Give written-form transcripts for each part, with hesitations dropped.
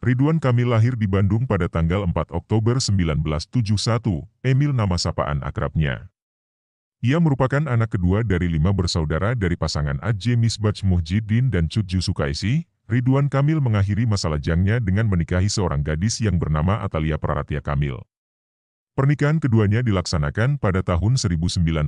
Ridwan Kamil lahir di Bandung pada tanggal 4 Oktober 1971, Emil nama sapaan akrabnya. Ia merupakan anak kedua dari 5 bersaudara dari pasangan A.J. Misbach Muhyiddin dan Cutju Sukaisi. Ridwan Kamil mengakhiri masa lajangnya dengan menikahi seorang gadis yang bernama Atalia Praratia Kamil. Pernikahan keduanya dilaksanakan pada tahun 1996.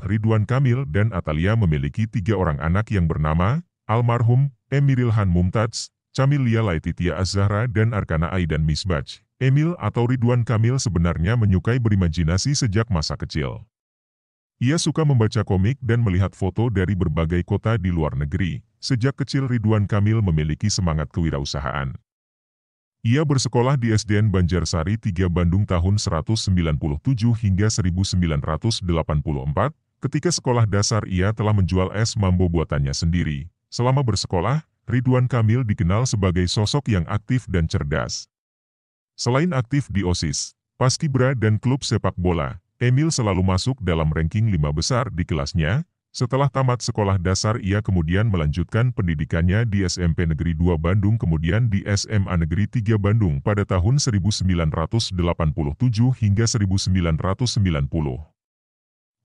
Ridwan Kamil dan Atalia memiliki 3 orang anak yang bernama almarhum Emirilhan Mumtaz, Camilia Laetitia Az-Zahra dan Arkana Aidan Misbach. Emil atau Ridwan Kamil sebenarnya menyukai berimajinasi sejak masa kecil. Ia suka membaca komik dan melihat foto dari berbagai kota di luar negeri. Sejak kecil Ridwan Kamil memiliki semangat kewirausahaan. Ia bersekolah di SDN Banjarsari 3 Bandung tahun 1997 hingga 1984. Ketika sekolah dasar ia telah menjual es mambo buatannya sendiri. Selama bersekolah, Ridwan Kamil dikenal sebagai sosok yang aktif dan cerdas. Selain aktif di OSIS, Paskibra dan klub sepak bola, Emil selalu masuk dalam ranking 5 besar di kelasnya. Setelah tamat sekolah dasar ia kemudian melanjutkan pendidikannya di SMP Negeri 2 Bandung kemudian di SMA Negeri 3 Bandung pada tahun 1987 hingga 1990.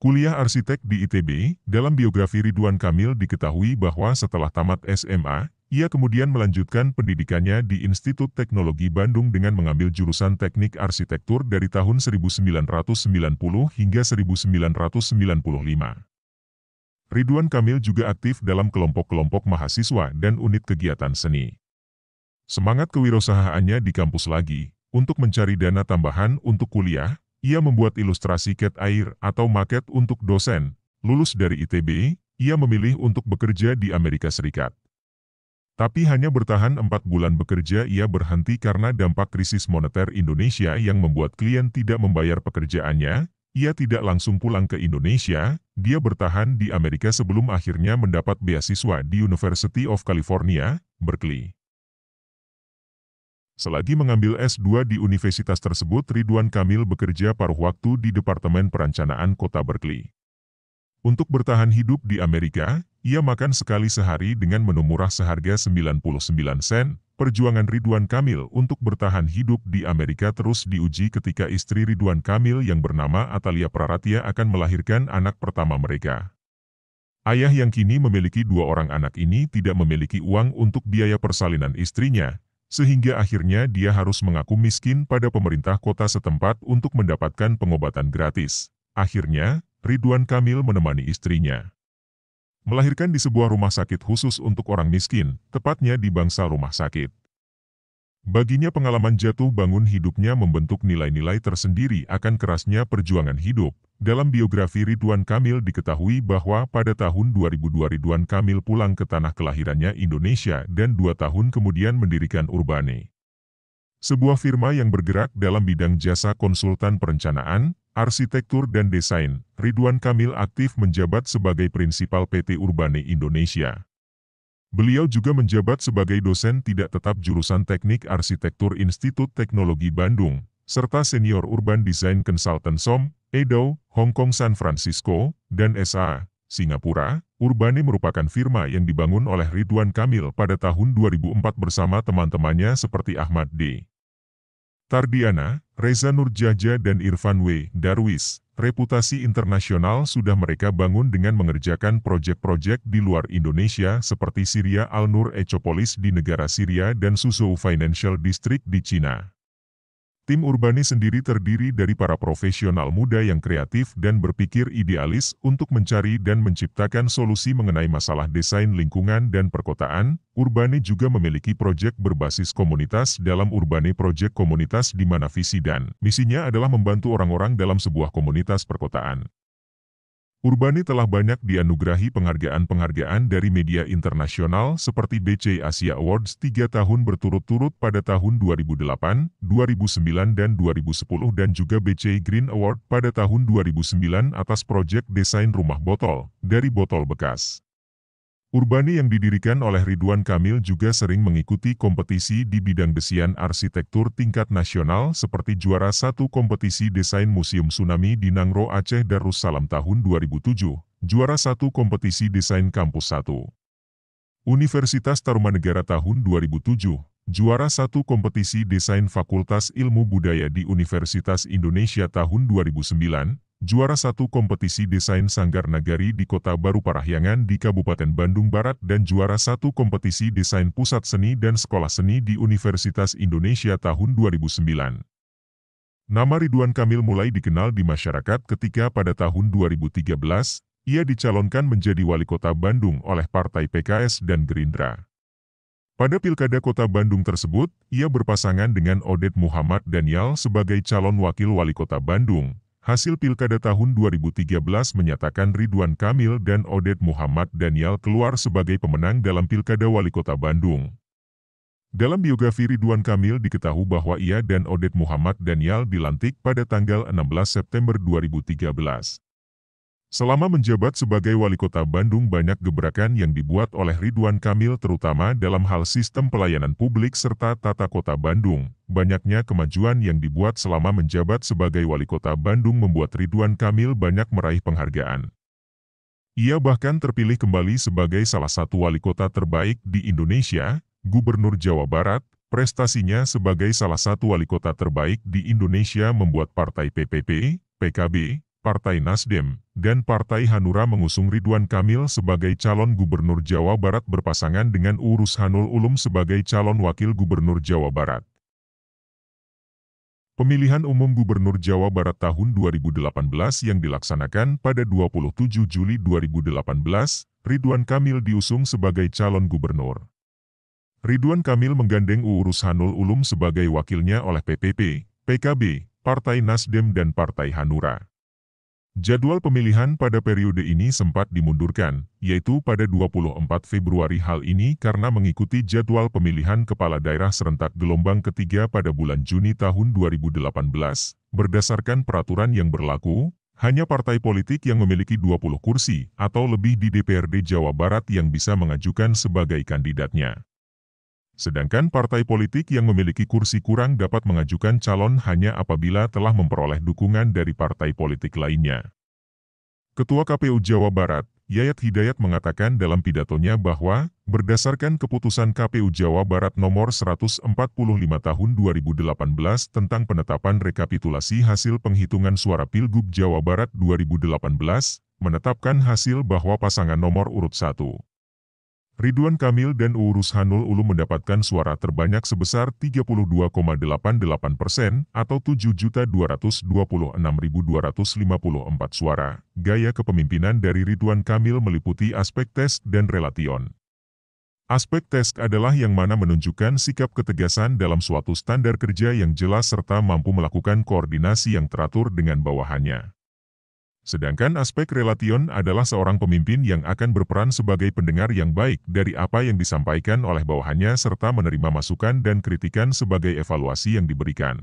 Kuliah arsitek di ITB. Dalam biografi Ridwan Kamil diketahui bahwa setelah tamat SMA, ia kemudian melanjutkan pendidikannya di Institut Teknologi Bandung dengan mengambil jurusan Teknik Arsitektur dari tahun 1990 hingga 1995. Ridwan Kamil juga aktif dalam kelompok-kelompok mahasiswa dan unit kegiatan seni. Semangat kewirausahaannya di kampus lagi. Untuk mencari dana tambahan untuk kuliah, ia membuat ilustrasi cat air atau maket untuk dosen. Lulus dari ITB, ia memilih untuk bekerja di Amerika Serikat. Tapi hanya bertahan 4 bulan bekerja ia berhenti karena dampak krisis moneter Indonesia yang membuat klien tidak membayar pekerjaannya. Ia tidak langsung pulang ke Indonesia, dia bertahan di Amerika sebelum akhirnya mendapat beasiswa di University of California, Berkeley. Selagi mengambil S2 di universitas tersebut, Ridwan Kamil bekerja paruh waktu di Departemen Perencanaan Kota Berkeley. Untuk bertahan hidup di Amerika, ia makan sekali sehari dengan menu murah seharga 99 sen. Perjuangan Ridwan Kamil untuk bertahan hidup di Amerika terus diuji ketika istri Ridwan Kamil yang bernama Atalia Praratia akan melahirkan anak pertama mereka. Ayah yang kini memiliki 2 orang anak ini tidak memiliki uang untuk biaya persalinan istrinya, sehingga akhirnya dia harus mengaku miskin pada pemerintah kota setempat untuk mendapatkan pengobatan gratis. Akhirnya, Ridwan Kamil menemani istrinya melahirkan di sebuah rumah sakit khusus untuk orang miskin, tepatnya di Bangsal Rumah Sakit. Baginya pengalaman jatuh bangun hidupnya membentuk nilai-nilai tersendiri akan kerasnya perjuangan hidup. Dalam biografi Ridwan Kamil diketahui bahwa pada tahun 2002 Ridwan Kamil pulang ke tanah kelahirannya Indonesia dan 2 tahun kemudian mendirikan Urbane, sebuah firma yang bergerak dalam bidang jasa konsultan perencanaan, arsitektur dan desain. Ridwan Kamil aktif menjabat sebagai prinsipal PT Urbane Indonesia. Beliau juga menjabat sebagai dosen tidak tetap jurusan Teknik Arsitektur Institut Teknologi Bandung, serta senior Urban Design Consultant SOM, EDO, Hong Kong San Francisco, dan SA, Singapura. Urbane merupakan firma yang dibangun oleh Ridwan Kamil pada tahun 2004 bersama teman-temannya seperti Ahmad D. Tardiana, Reza Nurjaja dan Irfan W. Darwis. Reputasi internasional sudah mereka bangun dengan mengerjakan proyek-proyek di luar Indonesia seperti Syria Al-Nur Ecopolis di negara Syria dan Suzhou Financial District di Cina. Tim Urbane sendiri terdiri dari para profesional muda yang kreatif dan berpikir idealis untuk mencari dan menciptakan solusi mengenai masalah desain lingkungan dan perkotaan. Urbane juga memiliki proyek berbasis komunitas dalam Urbane Project Komunitas di mana visi dan misinya adalah membantu orang-orang dalam sebuah komunitas perkotaan. Urbane telah banyak dianugerahi penghargaan-penghargaan dari media internasional seperti BC Asia Awards 3 tahun berturut-turut pada tahun 2008, 2009 dan 2010 dan juga BC Green Award pada tahun 2009 atas proyek desain rumah botol dari botol bekas. Urbane yang didirikan oleh Ridwan Kamil juga sering mengikuti kompetisi di bidang desain arsitektur tingkat nasional seperti juara 1 kompetisi desain Museum Tsunami di Nangro Aceh Darussalam tahun 2007, juara 1 kompetisi desain Kampus 1 Universitas Tarumanegara tahun 2007, juara 1 kompetisi desain Fakultas Ilmu Budaya di Universitas Indonesia tahun 2009, juara 1 kompetisi desain Sanggar Nagari di Kota Baru Parahyangan di Kabupaten Bandung Barat dan juara 1 kompetisi desain Pusat Seni dan Sekolah Seni di Universitas Indonesia tahun 2009. Nama Ridwan Kamil mulai dikenal di masyarakat ketika pada tahun 2013, ia dicalonkan menjadi wali kota Bandung oleh Partai PKS dan Gerindra. Pada Pilkada Kota Bandung tersebut, ia berpasangan dengan Odet Muhammad Daniel sebagai calon wakil wali kota Bandung. Hasil Pilkada tahun 2013 menyatakan Ridwan Kamil dan Odet Muhammad Daniel keluar sebagai pemenang dalam Pilkada Wali Kota Bandung. Dalam biografi Ridwan Kamil diketahui bahwa ia dan Odet Muhammad Daniel dilantik pada tanggal 16 September 2013. Selama menjabat sebagai wali kota Bandung banyak gebrakan yang dibuat oleh Ridwan Kamil terutama dalam hal sistem pelayanan publik serta tata kota Bandung. Banyaknya kemajuan yang dibuat selama menjabat sebagai wali kota Bandung membuat Ridwan Kamil banyak meraih penghargaan. Ia bahkan terpilih kembali sebagai salah satu wali kota terbaik di Indonesia, Gubernur Jawa Barat. Prestasinya sebagai salah satu wali kota terbaik di Indonesia membuat Partai PPP, PKB, Partai Nasdem, dan Partai Hanura mengusung Ridwan Kamil sebagai calon Gubernur Jawa Barat berpasangan dengan Urushanul Ulum sebagai calon Wakil Gubernur Jawa Barat. Pemilihan umum Gubernur Jawa Barat tahun 2018 yang dilaksanakan pada 27 Juli 2018, Ridwan Kamil diusung sebagai calon gubernur. Ridwan Kamil menggandeng Urushanul Ulum sebagai wakilnya oleh PPP, PKB, Partai Nasdem dan Partai Hanura. Jadwal pemilihan pada periode ini sempat dimundurkan, yaitu pada 24 Februari hal ini karena mengikuti jadwal pemilihan kepala daerah serentak gelombang ketiga pada bulan Juni tahun 2018. Berdasarkan peraturan yang berlaku, hanya partai politik yang memiliki 20 kursi atau lebih di DPRD Jawa Barat yang bisa mengajukan sebagai kandidatnya. Sedangkan partai politik yang memiliki kursi kurang dapat mengajukan calon hanya apabila telah memperoleh dukungan dari partai politik lainnya. Ketua KPU Jawa Barat, Yayat Hidayat mengatakan dalam pidatonya bahwa, berdasarkan keputusan KPU Jawa Barat nomor 145 tahun 2018 tentang penetapan rekapitulasi hasil penghitungan suara Pilgub Jawa Barat 2018, menetapkan hasil bahwa pasangan nomor urut 1. Ridwan Kamil dan Urushanul Ulum mendapatkan suara terbanyak sebesar 32,88% atau 7.226.254 suara. Gaya kepemimpinan dari Ridwan Kamil meliputi aspek tes dan relation. Aspek tes adalah yang mana menunjukkan sikap ketegasan dalam suatu standar kerja yang jelas serta mampu melakukan koordinasi yang teratur dengan bawahannya. Sedangkan aspek relation adalah seorang pemimpin yang akan berperan sebagai pendengar yang baik dari apa yang disampaikan oleh bawahannya serta menerima masukan dan kritikan sebagai evaluasi yang diberikan.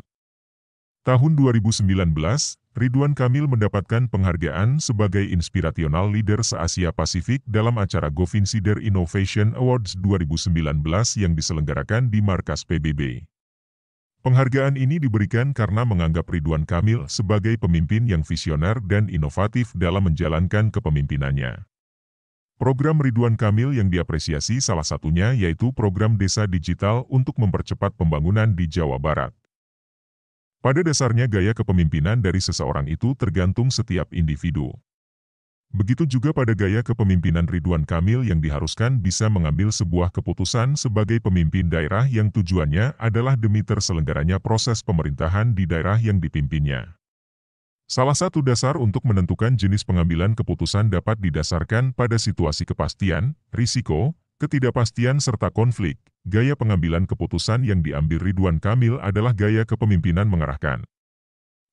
Tahun 2019, Ridwan Kamil mendapatkan penghargaan sebagai Inspirational Leader se-Asia Pasifik dalam acara Govinsider Innovation Awards 2019 yang diselenggarakan di markas PBB. Penghargaan ini diberikan karena menganggap Ridwan Kamil sebagai pemimpin yang visioner dan inovatif dalam menjalankan kepemimpinannya. Program Ridwan Kamil yang diapresiasi salah satunya yaitu program Desa Digital untuk mempercepat pembangunan di Jawa Barat. Pada dasarnya gaya kepemimpinan dari seseorang itu tergantung setiap individu. Begitu juga pada gaya kepemimpinan Ridwan Kamil yang diharuskan bisa mengambil sebuah keputusan sebagai pemimpin daerah yang tujuannya adalah demi terselenggaranya proses pemerintahan di daerah yang dipimpinnya. Salah satu dasar untuk menentukan jenis pengambilan keputusan dapat didasarkan pada situasi kepastian, risiko, ketidakpastian serta konflik. Gaya pengambilan keputusan yang diambil Ridwan Kamil adalah gaya kepemimpinan mengarahkan.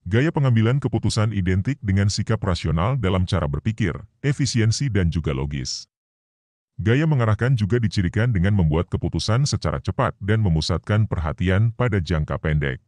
Gaya pengambilan keputusan identik dengan sikap rasional dalam cara berpikir, efisiensi dan juga logis. Gaya mengarahkan juga dicirikan dengan membuat keputusan secara cepat dan memusatkan perhatian pada jangka pendek.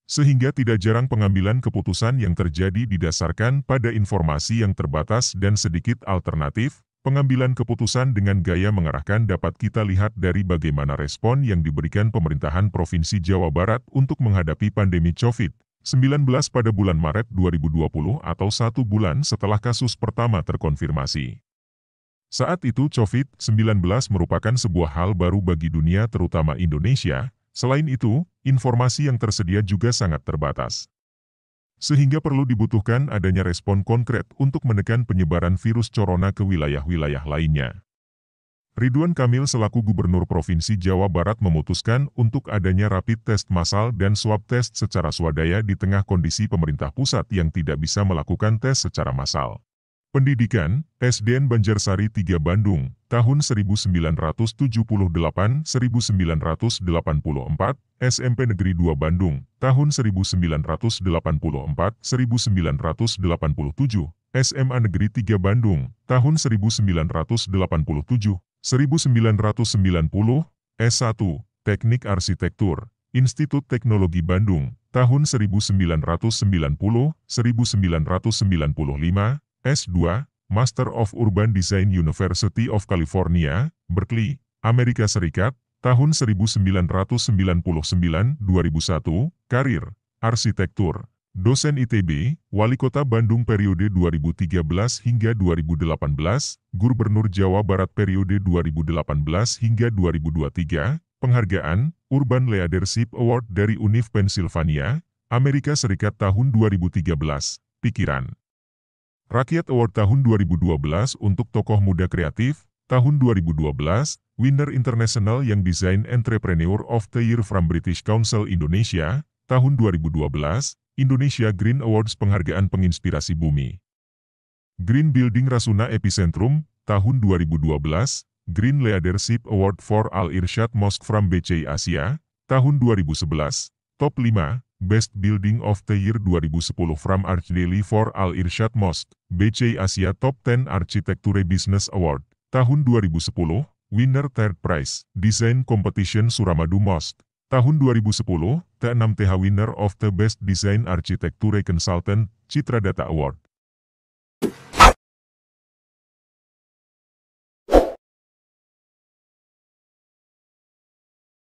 Sehingga tidak jarang pengambilan keputusan yang terjadi didasarkan pada informasi yang terbatas dan sedikit alternatif. Pengambilan keputusan dengan gaya mengarahkan dapat kita lihat dari bagaimana respon yang diberikan pemerintahan Provinsi Jawa Barat untuk menghadapi pandemi COVID-19 pada bulan Maret 2020 atau 1 bulan setelah kasus pertama terkonfirmasi. Saat itu COVID-19 merupakan sebuah hal baru bagi dunia terutama Indonesia. Selain itu, informasi yang tersedia juga sangat terbatas. Sehingga perlu dibutuhkan adanya respon konkret untuk menekan penyebaran virus corona ke wilayah-wilayah lainnya. Ridwan Kamil selaku Gubernur Provinsi Jawa Barat memutuskan untuk adanya rapid test massal dan swab test secara swadaya di tengah kondisi pemerintah pusat yang tidak bisa melakukan tes secara massal. Pendidikan, SDN Banjarsari 3 Bandung, tahun 1978-1984, SMP Negeri 2 Bandung, tahun 1984-1987, SMA Negeri 3 Bandung, tahun 1987, 1990, S1, Teknik Arsitektur, Institut Teknologi Bandung, tahun 1990-1995, S2, Master of Urban Design University of California, Berkeley, Amerika Serikat, tahun 1999-2001, Karir, Arsitektur, Dosen ITB, Wali Kota Bandung periode 2013 hingga 2018, Gubernur Jawa Barat periode 2018 hingga 2023, Penghargaan, Urban Leadership Award dari Univ Pennsylvania, Amerika Serikat tahun 2013, Pikiran Rakyat Award tahun 2012 untuk Tokoh Muda Kreatif, tahun 2012, Winner International Young Design Entrepreneur of the Year from British Council Indonesia, tahun 2012, Indonesia Green Awards Penghargaan Penginspirasi Bumi. Green Building Rasuna Epicentrum, tahun 2012, Green Leadership Award for Al Irsyad Mosque from BCI Asia, tahun 2011, Top 5, Best Building of the Year 2010 from Arch Daily for Al Irsyad Mosque, BCI Asia Top 10 Architecture Business Award, tahun 2010, Winner Third Prize, Design Competition Suramadu Mosque, tahun 2010, T6TH Winner of the Best Design Architecture Consultant, Citra Data Award.